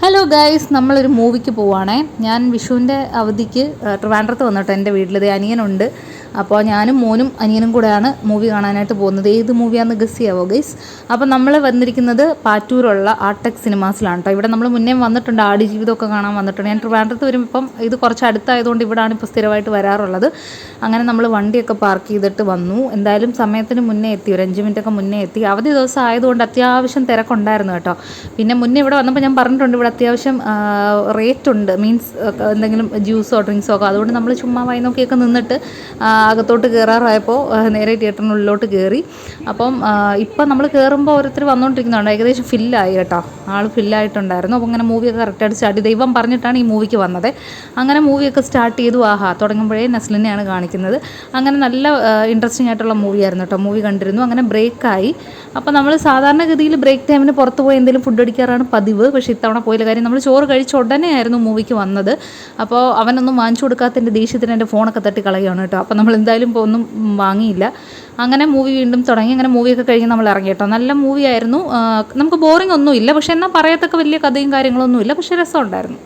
Hello guys, നമ്മളൊരു മൂവിക്ക് പോവുകയാണേ. ഞാൻ വിഷുവിൻ്റെ അവധിക്ക് ട്രിവാൻഡ്രത്ത് വന്നിട്ട് എൻ്റെ വീട്ടിൽ അനിയനുണ്ട്. അപ്പോൾ ഞാനും മോനും അനിയനും കൂടെയാണ് മൂവി കാണാനായിട്ട് പോകുന്നത്. ഏത് മൂവിയാണെന്ന് ഗസ് ചെയ്യാവോ ഗൈസ്? അപ്പോൾ നമ്മൾ വന്നിരിക്കുന്നത് പാറ്റൂരുള്ള ആർടെക് സിനിമാസിലാണ് കേട്ടോ. ഇവിടെ നമ്മൾ മുന്നേ വന്നിട്ടുണ്ട്, ആടുജീവിതമൊക്കെ കാണാൻ വന്നിട്ടുണ്ട്. ഞാൻ ട്രിവാൻഡ്രത്ത് വരുമ്പോൾ ഇപ്പം ഇത് കുറച്ച് അടുത്തായതുകൊണ്ട് ഇവിടെയാണ് ഇപ്പോൾ സ്ഥിരമായിട്ട് വരാറുള്ളത്. അങ്ങനെ നമ്മൾ വണ്ടിയൊക്കെ പാർക്ക് ചെയ്തിട്ട് വന്നു. എന്തായാലും സമയത്തിന് മുന്നേ എത്തി, ഒരു 5 മിനിറ്റൊക്കെ മുന്നേ എത്തി. അവധി ദിവസം ആയതുകൊണ്ട് അത്യാവശ്യം തിരക്കുണ്ടായിരുന്നു കേട്ടോ. പിന്നെ മുന്നേ ഇവിടെ വന്നപ്പോൾ ഞാൻ പറഞ്ഞിട്ടുണ്ട്, ഇവിടെ അത്യാവശ്യം റേറ്റ് ഉണ്ട്, മീൻസ് എന്തെങ്കിലും ജ്യൂസോ ഡ്രിങ്ക്സോ ഒക്കെ. അതുകൊണ്ട് നമ്മൾ ചുമ്മാ വൈ നോക്കിയൊക്കെ നിന്നിട്ട് അകത്തോട്ട് കയറാറായപ്പോൾ നേരെ തിയേറ്ററിനുള്ളിലോട്ട് കയറി. അപ്പം ഇപ്പം നമ്മൾ കയറുമ്പോൾ ഓരോരുത്തർ വന്നുകൊണ്ടിരിക്കുന്നുണ്ട്. ഏകദേശം ഫില്ലായി കേട്ടോ, ആൾ ഫില്ലായിട്ടുണ്ടായിരുന്നു. അപ്പോൾ അങ്ങനെ മൂവിയൊക്കെ കറക്റ്റായിട്ട് സ്റ്റാർട്ട് ചെയ്തു. ദൈവം പറഞ്ഞിട്ടാണ് ഈ മൂവിക്ക് വന്നത്. അങ്ങനെ മൂവിയൊക്കെ സ്റ്റാർട്ട് ചെയ്തു. തുടങ്ങുമ്പോഴേ നസ്ലിനെയാണ് കാണിക്കുന്നത്. അങ്ങനെ നല്ല ഇൻട്രസ്റ്റിംഗ് ആയിട്ടുള്ള മൂവിയായിരുന്നു കേട്ടോ. മൂവി കണ്ടിരുന്നു. അങ്ങനെ ബ്രേക്കായി. അപ്പോൾ നമ്മൾ സാധാരണഗതിയിൽ ബ്രേക്ക് ടൈമിന് പുറത്ത് പോയി എന്തെങ്കിലും ഫുഡ് അടിക്കാറാണ് പതിവ്. പക്ഷേ ഇത്തവണ പോയില്ല. കാര്യം നമ്മൾ ചോറ് കഴിച്ച ഉടനെ ആയിരുന്നു മൂവിക്ക് വന്നത്. അപ്പോൾ അവനൊന്നും വാങ്ങിച്ചു കൊടുക്കാത്തതിൻ്റെ ദേഷ്യത്തിന് എൻ്റെ ഫോണൊക്കെ തട്ടി കളയുകയാണ് കേട്ടോ. അപ്പോൾ നമ്മൾ എന്തായാലും ഇപ്പോൾ ഒന്നും വാങ്ങിയില്ല. അങ്ങനെ മൂവി വീണ്ടും തുടങ്ങി. അങ്ങനെ മൂവിയൊക്കെ കഴിഞ്ഞ് നമ്മൾ ഇറങ്ങി കേട്ടോ. നല്ല മൂവിയായിരുന്നു. നമുക്ക് ബോറിംഗ് ഒന്നുമില്ല, പക്ഷേ എന്നാൽ പറയത്തക്ക വലിയ കഥയും കാര്യങ്ങളൊന്നുമില്ല, പക്ഷേ രസമുണ്ടായിരുന്നു.